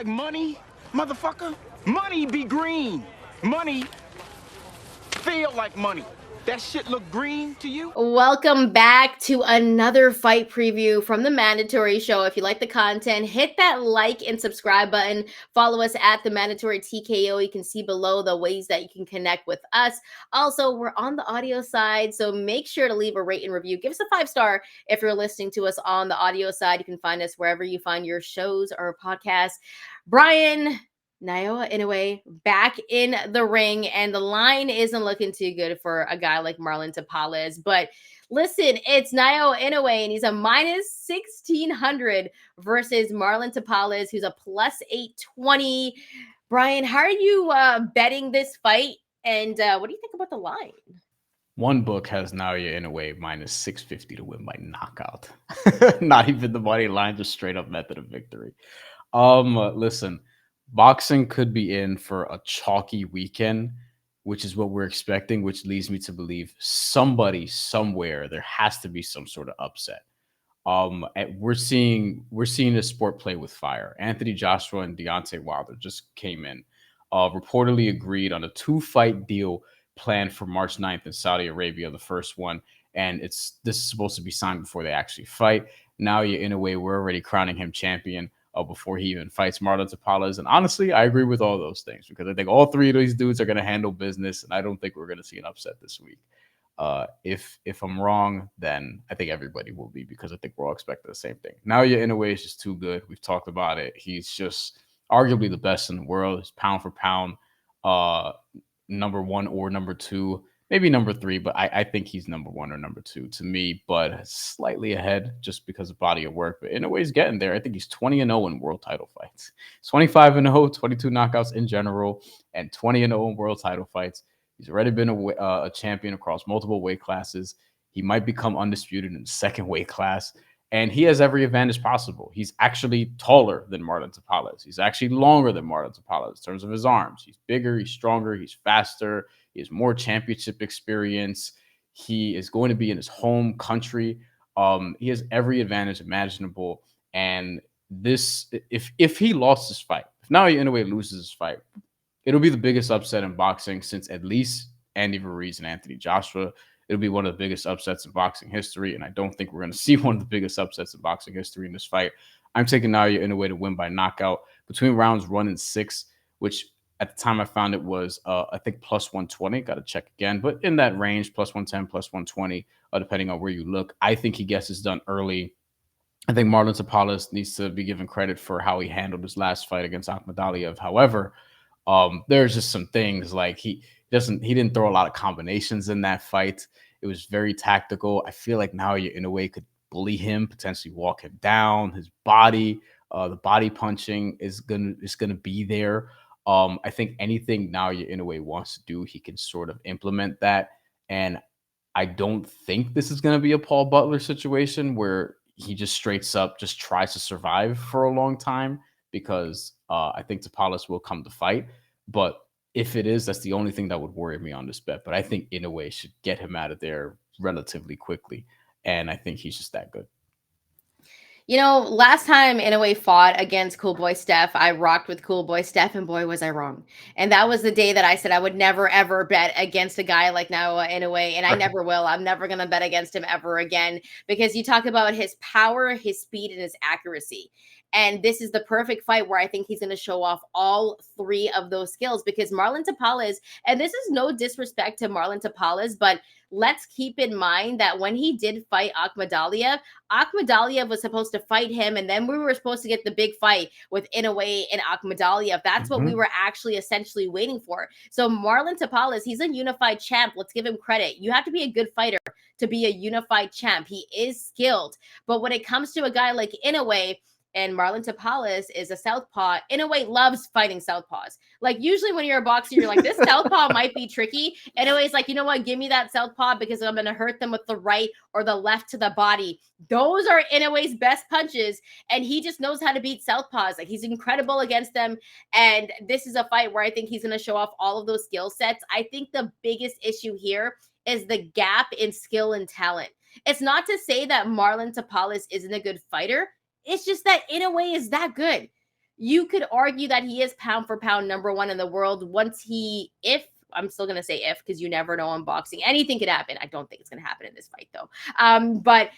like money, motherfucker? Money be green. Money feel like money. That shit look green to you? Welcome back to another fight preview from the Mandatory Show. If you like the content, hit that like and subscribe button. Follow us at the Mandatory TKO. You can see below the ways that you can connect with us. Also, we're on the audio side, so make sure to leave a rate and review. Give us a 5-star if you're listening to us on the audio side. You can find us wherever you find your shows or podcasts. Bryan, Naoya Inoue back in the ring, and the line isn't looking too good for a guy like Marlon Tapales. But listen, it's Naoya Inoue, and he's a minus 1,600 versus Marlon Tapales, who's a plus 820. Bryan, how are you betting this fight, and what do you think about the line? One book has Naoya Inoue minus 650 to win by knockout. Not even the money line, just straight up method of victory. Listen, boxing could be in for a chalky weekend, which is what we're expecting, which leads me to believe somebody somewhere there has to be some sort of upset. We're seeing this sport play with fire. Anthony Joshua and Deontay Wilder just came in, reportedly agreed on a 2-fight deal planned for March 9th in Saudi Arabia, the first one, and this is supposed to be signed before they actually fight. Now, in a way, we're already crowning him champion before he even fights Marlon Tapales. And honestly, I agree with all those things because I think all three of these dudes are going to handle business, and I don't think we're going to see an upset this week. If I'm wrong, then I think everybody will be because I think we're all expecting the same thing. Naoya Inoue is just too good. We've talked about it. He's just arguably the best in the world. He's pound for pound, number one or number two, maybe number three, but I think he's number one or number two to me, but slightly ahead just because of body of work. But Inoue he's getting there. I think he's 20-0 in world title fights. He's 25-0, 22 knockouts in general, and 20-0 in world title fights. He's already been a champion across multiple weight classes. He might become undisputed in the second weight class, and he has every advantage possible. He's actually taller than Marlon Tapales. He's actually longer than Marlon Tapales in terms of his arms. He's bigger, he's stronger, he's faster. He has more championship experience. He is going to be in his home country. He has every advantage imaginable. And this, if he lost his fight, if Naoya Inoue loses his fight, it'll be the biggest upset in boxing since at least Andy Ruiz and Anthony Joshua. It'll be one of the biggest upsets in boxing history, and I don't think we're going to see one of the biggest upsets in boxing history in this fight. I'm taking Naoya Inoue to win by knockout between rounds 1 and 6, which at the time I found it was, I think, plus 120. Got to check again, but in that range, plus 110, plus 120, depending on where you look. I think he gets this done early. I think Marlon Tapales needs to be given credit for how he handled his last fight against Akhmadaliev. However, there's just some things like he didn't throw a lot of combinations in that fight. It was very tactical. I feel like Naoya Inoue could bully him, potentially walk him down. His body, the body punching is gonna be there. I think anything Naoya Inoue wants to do, he can sort of implement that. And I don't think this is going to be a Paul Butler situation where he just straight up just tries to survive for a long time because I think Tapales will come to fight. But if it is, that's the only thing that would worry me on this bet. But I think Inoue should get him out of there relatively quickly. And I think he's just that good. You know, last time Inoue fought against Cool Boy Steph, I rocked with Cool Boy Steph, and boy, was I wrong. And that was the day that I said I would never, ever bet against a guy like Naoya Inoue, and I never will. I'm never going to bet against him ever again because you talk about his power, his speed, and his accuracy. And this is the perfect fight where I think he's going to show off all three of those skills because Marlon Tapales, and this is no disrespect to Marlon Tapales, but let's keep in mind that when he did fight Akhmadaliev was supposed to fight him, and then we were supposed to get the big fight with Inoue and Akhmadaliev. That's what we were actually essentially waiting for. So Marlon Tapales, he's a unified champ. Let's give him credit. You have to be a good fighter to be a unified champ. He is skilled. But when it comes to a guy like Inoue, and Marlon Tapales is a southpaw. Inoue loves fighting southpaws. Like usually when you're a boxer, you're like, this southpaw might be tricky. Inoue's like, you know what? Give me that southpaw because I'm going to hurt them with the right or the left to the body. Those are Inoue's best punches. And he just knows how to beat southpaws. Like he's incredible against them. And this is a fight where I think he's going to show off all of those skill sets. I think the biggest issue here is the gap in skill and talent. It's not to say that Marlon Tapales isn't a good fighter. It's just that Inoue is that good. you could argue that he is pound for pound number one in the world if I'm still gonna say if, because you never know in boxing. Anything could happen. I don't think it's gonna happen in this fight though. But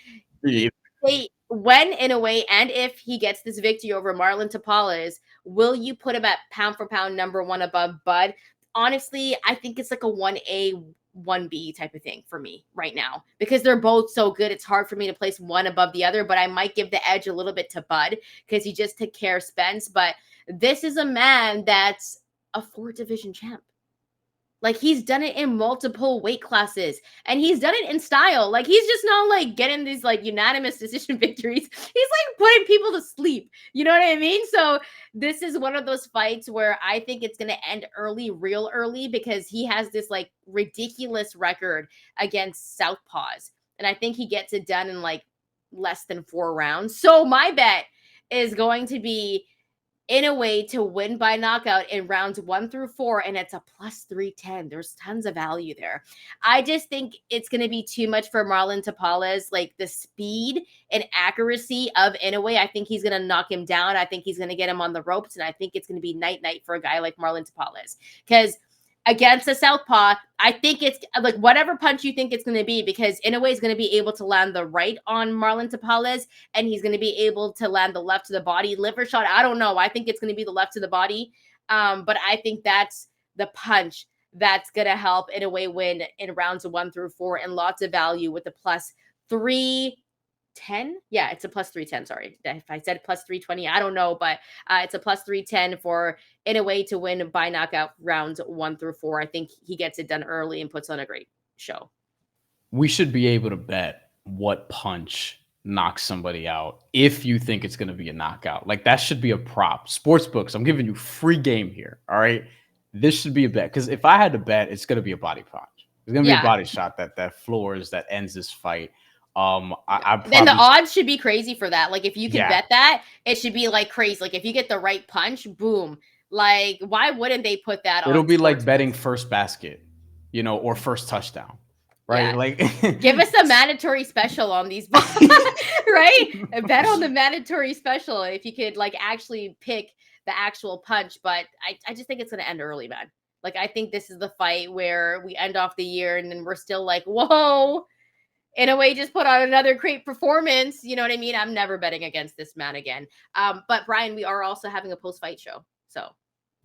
when Inoue and if he gets this victory over Marlon Tapales, will you put him at pound for pound number one above Bud? Honestly, I think it's like a 1A, 1B type of thing for me right now, because they're both so good. It's hard for me to place one above the other, but I might give the edge a little bit to Bud because he just took care of Spence. But this is a man that's a 4 division champ. Like, he's done it in multiple weight classes, and he's done it in style. Like, he's just not like getting these like unanimous decision victories. He's like putting people to sleep. You know what I mean? So this is one of those fights where I think it's going to end early, real early, because he has this like ridiculous record against southpaws. And I think he gets it done in like less than 4 rounds. So my bet is going to be Inoue to win by knockout in rounds 1 through 4, and it's a plus 310. There's tons of value there. I just think it's going to be too much for Marlon Tapales. Like, the speed and accuracy of Inoue, I think he's going to knock him down. I think he's going to get him on the ropes, and I think it's going to be night-night for a guy like Marlon Tapales. Because against a southpaw, I think it's like whatever punch you think it's going to be, because Inoue is going to be able to land the right on Marlon Tapales, and he's going to be able to land the left to the body. Liver shot, I don't know. I think it's going to be the left to the body. But I think that's the punch that's going to help Inoue win in rounds 1 through 4, and lots of value with the plus 310. Yeah, it's a plus 310. Sorry. If I said plus 320, I don't know, but it's a plus 310 for Inoue to win by knockout rounds 1 through 4. I think he gets it done early and puts on a great show. We should be able to bet what punch knocks somebody out if you think it's going to be a knockout. Like, that should be a prop. Sportsbooks, I'm giving you free game here. All right. This should be a bet, because if I had to bet, it's going to be a body punch. It's going to be a body shot that floors, that ends this fight. Then the odds should be crazy for that. Like, if you can bet that, it should be like crazy. Like, if you get the right punch, boom. Like, why wouldn't they put that on? It'll be like betting first basket, or first touchdown, right? Yeah. Like, give us a mandatory special on these, right? Bet on the mandatory special if you could like actually pick the actual punch. But I just think it's going to end early, man. Like, I think this is the fight where we end off the year and then we're still like, whoa. Inoue just put on another great performance. You know what I mean? I'm never betting against this man again. But Brian, we are also having a post-fight show. So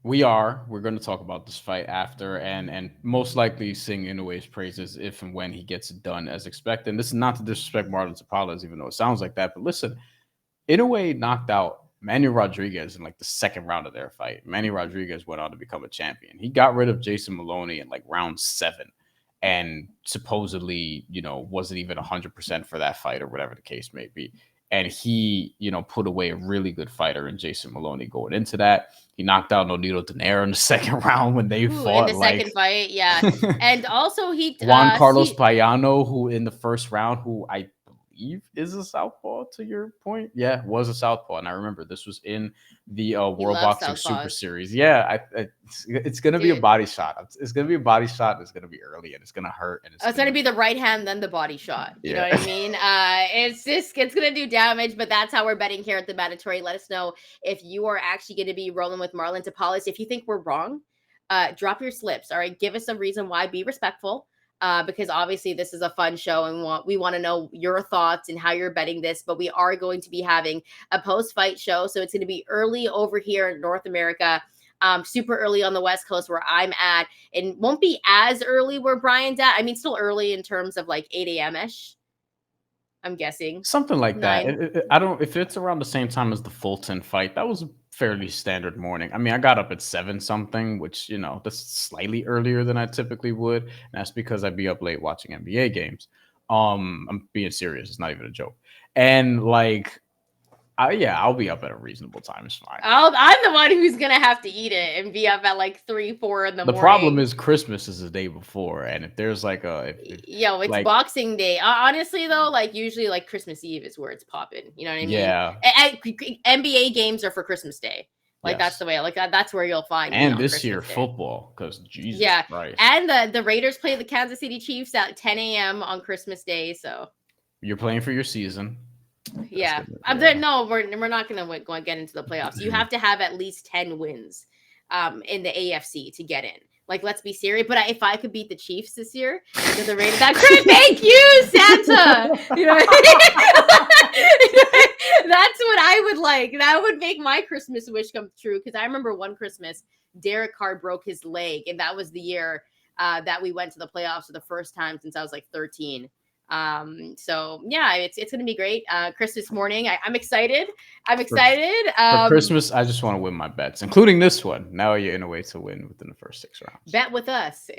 we're going to talk about this fight after, and most likely sing Inoue's praises if and when he gets it done as expected. And this is not to disrespect Marlon Tapales, even though it sounds like that. But listen, Inoue knocked out Manny Rodriguez in like the 2nd round of their fight. Manny Rodriguez went on to become a champion. He got rid of Jason Maloney in like round 7. And supposedly, wasn't even 100% for that fight or whatever the case may be. And he, put away a really good fighter in Jason Maloney going into that. He knocked out Nonito Donaire in the 2nd round when they fought. In the second fight, yeah. And also Juan Carlos Payano, who in the 1st round, who I believe is a southpaw, to your point. Yeah, was a southpaw. And I remember this was in the World Boxing Super Series. Yeah, it's going to be a body shot. It's going to be a body shot. It's going to be early, and it's going to hurt. And it's going to be the right hand, then the body shot. You know what I mean? It's going to do damage, but that's how we're betting here at TheMandatory. Let us know if you are actually going to be rolling with Marlon Tapales. If you think we're wrong, drop your slips. All right, give us a reason why. Be respectful. Because obviously this is a fun show and we want to know your thoughts and how you're betting this, but we are going to be having a post-fight show. So it's going to be early over here in North America, super early on the West Coast where I'm at, and won't be as early where Brian's at. I mean, still early in terms of like 8 a.m.-ish. I'm guessing. Something like that. I don't, if it's around the same time as the Fulton fight, that was a fairly standard morning. I mean, I got up at 7 something, which, that's slightly earlier than I typically would. And that's because I'd be up late watching NBA games. I'm being serious. It's not even a joke. And like, I'll be up at a reasonable time. It's fine. I'm the one who's gonna have to eat it and be up at like 3-4 in the morning. The problem is Christmas is the day before, and if there's like it's like, Boxing Day. Honestly, though, like usually like Christmas Eve is where it's popping. You know what I mean? Yeah. NBA games are for Christmas Day. Like that's the way. Like that's where you'll find. And this year football, because Jesus Christ. And the Raiders play the Kansas City Chiefs at 10 a.m. on Christmas Day. So you're playing for your season. Yeah. No, we're not going to go and get into the playoffs. You have to have at least 10 wins in the AFC to get in. Like, let's be serious. But if I could beat the Chiefs this year, the Raiders, that thank you, Santa. You know, that's what I would like. That would make my Christmas wish come true. Because I remember one Christmas, Derek Carr broke his leg, and that was the year that we went to the playoffs for the first time since I was like 13. So yeah, it's gonna be great. Christmas morning, I'm excited. I'm excited. For Christmas, I just want to win my bets, including this one. Now you're in a way to win within the first 6 rounds. Bet with us.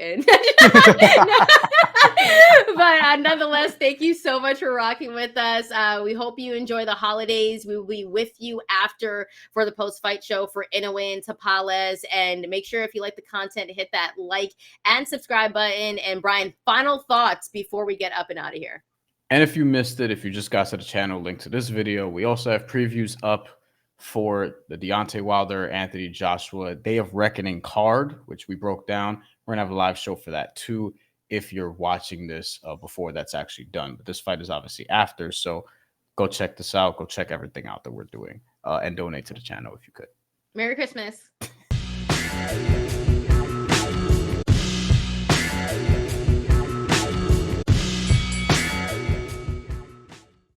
But nonetheless, thank you so much for rocking with us. We hope you enjoy the holidays. We will be with you after for the post-fight show for Inoue and Tapales. And make sure if you like the content, hit that like and subscribe button. And Bryan, final thoughts before we get up and out of here. And if you missed it, if you just got to the channel, link to this video. We also have previews up for the Deontay Wilder, Anthony Joshua Day of Reckoning card, which we broke down. We're going to have a live show for that too, if you're watching this before that's actually done. But this fight is obviously after, so go check this out. Go check everything out that we're doing and donate to the channel if you could. Merry Christmas.